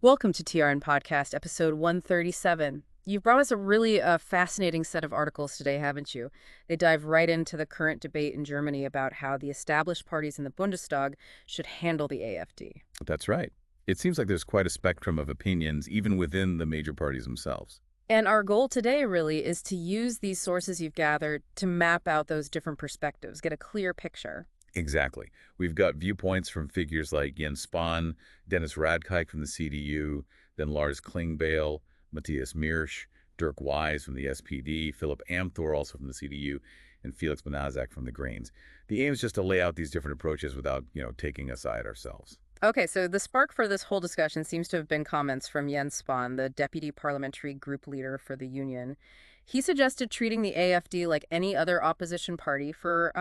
Welcome to TRN Podcast, episode 137. You've brought us a really fascinating set of articles today, haven't you? They dive right into the current debate in Germany about how the established parties in the Bundestag should handle the AfD. That's right. It seems like there's quite a spectrum of opinions, even within the major parties themselves. And our goal today really is to use these sources you've gathered to map out those different perspectives, get a clear picture. Exactly. We've got viewpoints from figures like Jens Spahn, Dennis Radtke from the CDU, then Lars Klingbeil, Matthias Mirsch, Dirk Wise from the SPD, Philipp Amthor also from the CDU, and Felix Manazak from the Greens. The aim is just to lay out these different approaches without, taking a side ourselves. Okay, so the spark for this whole discussion seems to have been comments from Jens Spahn, the deputy parliamentary group leader for the union. He suggested treating the AfD like any other opposition party for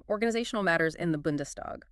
organizational matters in the Bundestag.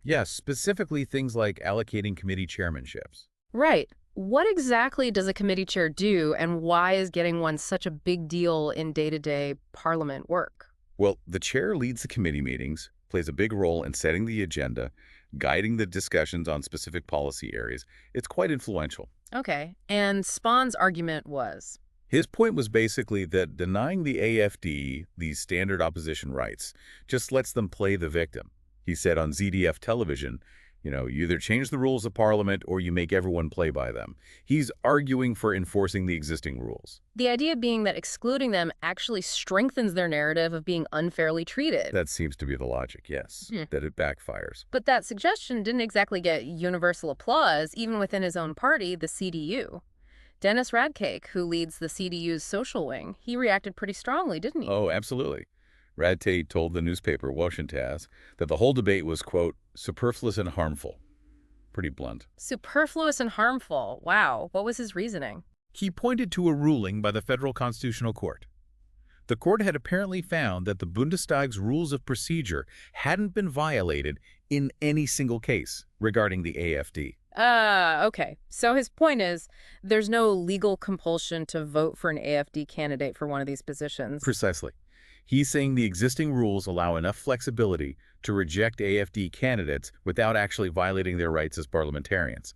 Yes, specifically things like allocating committee chairmanships. Right. What exactly does a committee chair do, and why is getting one such a big deal in day-to-day parliament work? Well, the chair leads the committee meetings, plays a big role in setting the agenda, guiding the discussions on specific policy areas. It's quite influential. Okay, and Spahn's argument was? His point was basically that denying the AfD these standard opposition rights just lets them play the victim. He said on ZDF television, you either change the rules of parliament or you make everyone play by them. He's arguing for enforcing the existing rules. The idea being that excluding them actually strengthens their narrative of being unfairly treated. That seems to be the logic, yes, that it backfires. But that suggestion didn't exactly get universal applause, even within his own party, the CDU. Dennis Radtke, who leads the CDU's social wing, he reacted pretty strongly, didn't he? Oh, absolutely. Radtke told the newspaper Wochentas that the whole debate was, quote, superfluous and harmful. Pretty blunt. Superfluous and harmful. Wow. What was his reasoning? He pointed to a ruling by the Federal Constitutional Court. The court had apparently found that the Bundestag's rules of procedure hadn't been violated in any single case regarding the AfD. Okay. So his point is there's no legal compulsion to vote for an AfD candidate for one of these positions. Precisely. He's saying the existing rules allow enough flexibility to reject AfD candidates without actually violating their rights as parliamentarians.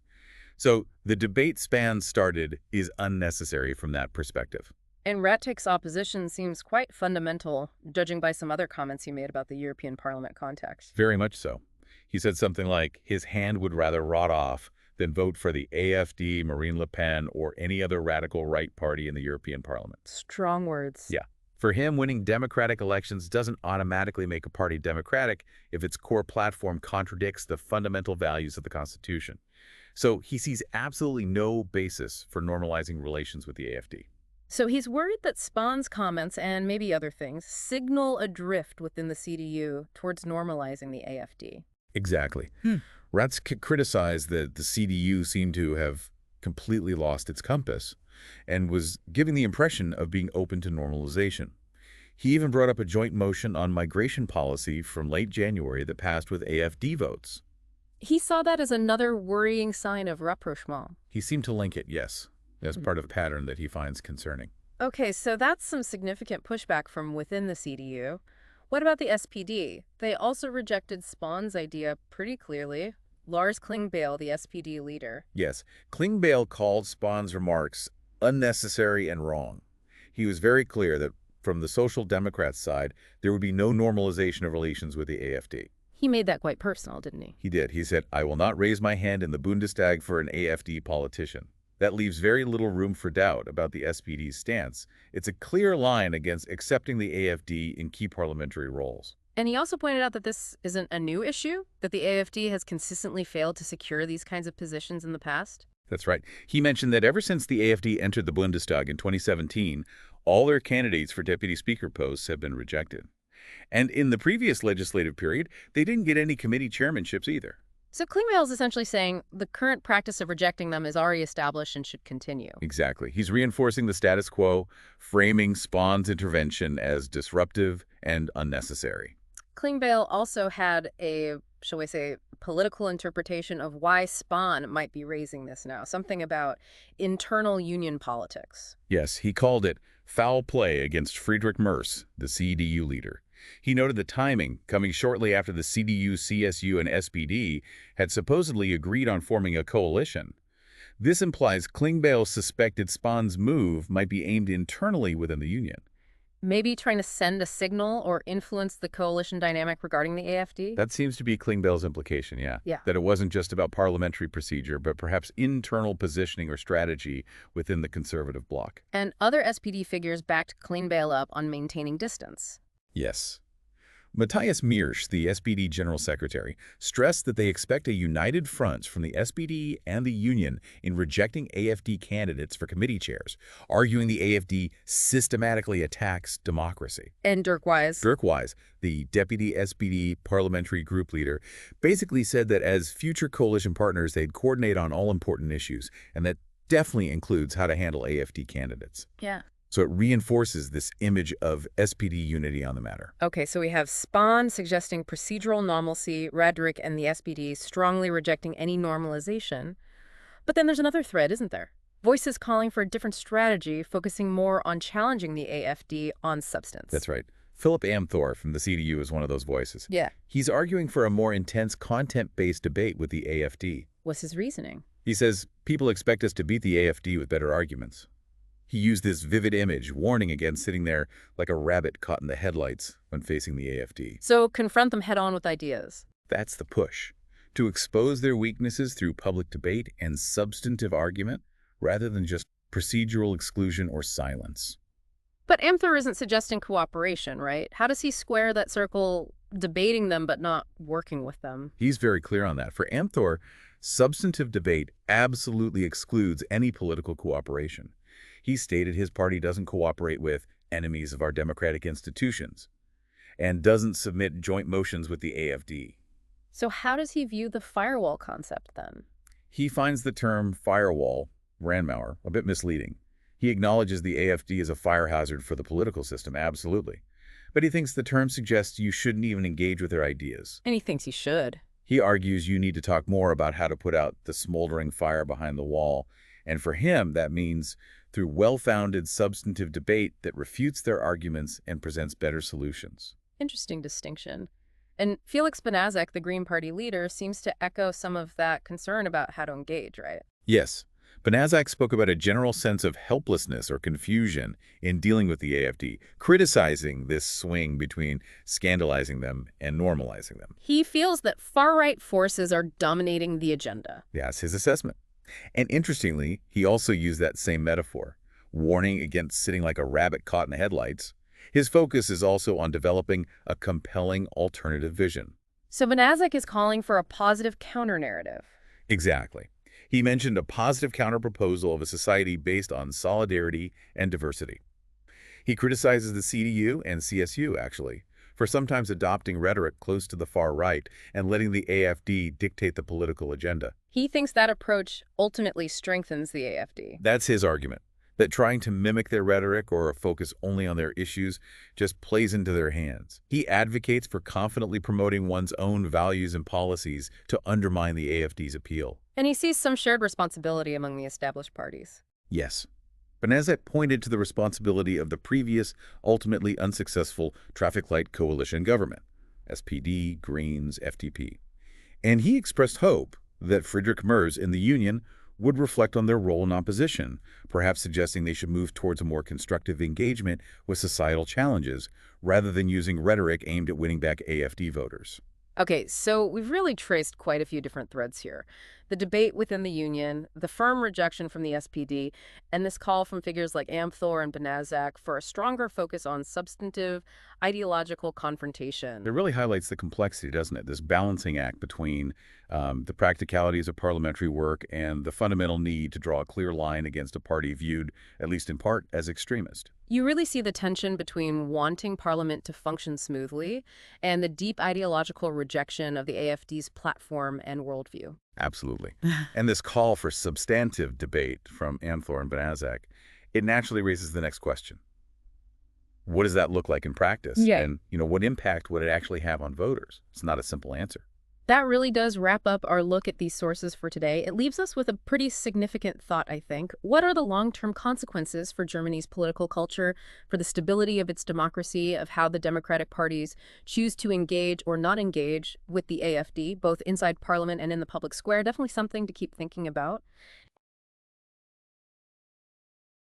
So the debate Spahn started is unnecessary from that perspective. And Radtke's opposition seems quite fundamental, judging by some other comments he made about the European Parliament context. Very much so. He said something like his hand would rather rot off than vote for the AfD, Marine Le Pen, or any other radical right party in the European Parliament. Strong words. Yeah. For him, winning democratic elections doesn't automatically make a party democratic if its core platform contradicts the fundamental values of the Constitution. So he sees absolutely no basis for normalizing relations with the AfD. So he's worried that Spahn's comments, and maybe other things, signal a drift within the CDU towards normalizing the AfD. Exactly. Radtke criticized that the CDU seemed to have completely lost its compass and was giving the impression of being open to normalization. He even brought up a joint motion on migration policy from late January that passed with AfD votes. He saw that as another worrying sign of rapprochement. He seemed to link it, yes, as part of a pattern that he finds concerning. Okay, so that's some significant pushback from within the CDU. What about the SPD? They also rejected Spahn's idea pretty clearly. Lars Klingbeil, the SPD leader. Yes, Klingbeil called Spahn's remarks unnecessary and wrong. He was very clear that from the Social Democrats' side, there would be no normalization of relations with the AfD. He made that quite personal, didn't he? He did. He said, I will not raise my hand in the Bundestag for an AfD politician. That leaves very little room for doubt about the SPD's stance. It's a clear line against accepting the AfD in key parliamentary roles. And he also pointed out that this isn't a new issue, that the AfD has consistently failed to secure these kinds of positions in the past. That's right. He mentioned that ever since the AfD entered the Bundestag in 2017, all their candidates for deputy speaker posts have been rejected. And in the previous legislative period, they didn't get any committee chairmanships either. So Klingbeil is essentially saying the current practice of rejecting them is already established and should continue. Exactly. He's reinforcing the status quo, framing Spahn's intervention as disruptive and unnecessary. Klingbeil also had a, shall we say, political interpretation of why Spahn might be raising this now, something about internal union politics. Yes, he called it foul play against Friedrich Merz, the CDU leader. He noted the timing, coming shortly after the CDU, CSU, and SPD had supposedly agreed on forming a coalition. This implies Klingbeil suspected Spahn's move might be aimed internally within the union. Maybe trying to send a signal or influence the coalition dynamic regarding the AfD? That seems to be Klingbeil's implication, yeah. Yeah. That it wasn't just about parliamentary procedure, but perhaps internal positioning or strategy within the conservative bloc. And other SPD figures backed Klingbeil up on maintaining distance. Yes. Matthias Miersch, the SPD General Secretary, stressed that they expect a united front from the SPD and the Union in rejecting AfD candidates for committee chairs, arguing the AfD systematically attacks democracy. And Dirk Wise. Dirk Wise, the deputy SPD parliamentary group leader, basically said that as future coalition partners, they'd coordinate on all important issues, and that definitely includes how to handle AfD candidates. Yeah. So it reinforces this image of SPD unity on the matter. Okay, so we have Spahn suggesting procedural normalcy, Radtke and the SPD strongly rejecting any normalization. But then there's another thread, isn't there? Voices calling for a different strategy, focusing more on challenging the AfD on substance. That's right. Philipp Amthor from the CDU is one of those voices. Yeah. He's arguing for a more intense content-based debate with the AfD. What's his reasoning? He says, people expect us to beat the AfD with better arguments. He used this vivid image, warning against sitting there like a rabbit caught in the headlights when facing the AfD. So confront them head-on with ideas. That's the push. To expose their weaknesses through public debate and substantive argument, rather than just procedural exclusion or silence. But Amthor isn't suggesting cooperation, right? How does he square that circle debating them but not working with them? He's very clear on that. For Amthor, substantive debate absolutely excludes any political cooperation. He stated his party doesn't cooperate with enemies of our democratic institutions and doesn't submit joint motions with the AfD. So how does he view the firewall concept then? He finds the term firewall, Randmauer, a bit misleading. He acknowledges the AfD is a fire hazard for the political system, absolutely. But he thinks the term suggests you shouldn't even engage with their ideas. And he thinks he should. He argues you need to talk more about how to put out the smoldering fire behind the wall. And for him, that means through well-founded substantive debate that refutes their arguments and presents better solutions. Interesting distinction. And Felix Benazek, the Green Party leader, seems to echo some of that concern about how to engage, right? Yes. Benazek spoke about a general sense of helplessness or confusion in dealing with the AfD, criticizing this swing between scandalizing them and normalizing them. He feels that far-right forces are dominating the agenda. That's his assessment. And interestingly, he also used that same metaphor, warning against sitting like a rabbit caught in the headlights. His focus is also on developing a compelling alternative vision. So Benazek is calling for a positive counter-narrative. Exactly. He mentioned a positive counter-proposal of a society based on solidarity and diversity. He criticizes the CDU and CSU, actually, for sometimes adopting rhetoric close to the far right and letting the AfD dictate the political agenda. He thinks that approach ultimately strengthens the AfD. That's his argument, that trying to mimic their rhetoric or focus only on their issues just plays into their hands. He advocates for confidently promoting one's own values and policies to undermine the AfD's appeal. And he sees some shared responsibility among the established parties. Yes. Benazek pointed to the responsibility of the previous, ultimately unsuccessful traffic light coalition government, SPD, Greens, FDP. And he expressed hope that Friedrich Merz in the Union would reflect on their role in opposition, perhaps suggesting they should move towards a more constructive engagement with societal challenges, rather than using rhetoric aimed at winning back AfD voters. Okay, so we've really traced quite a few different threads here. The debate within the Union, the firm rejection from the SPD, and this call from figures like Amthor and Benazek for a stronger focus on substantive, ideological confrontation. It really highlights the complexity, doesn't it? This balancing act between the practicalities of parliamentary work and the fundamental need to draw a clear line against a party viewed, at least in part, as extremist. You really see the tension between wanting Parliament to function smoothly and the deep ideological rejection of the AfD's platform and worldview. Absolutely. And this call for substantive debate from Amthor and Benazek, it naturally raises the next question. What does that look like in practice? Yeah. And, what impact would it actually have on voters? It's not a simple answer. That really does wrap up our look at these sources for today. It leaves us with a pretty significant thought, I think. What are the long-term consequences for Germany's political culture, for the stability of its democracy, of how the democratic parties choose to engage or not engage with the AfD, both inside parliament and in the public square? Definitely something to keep thinking about.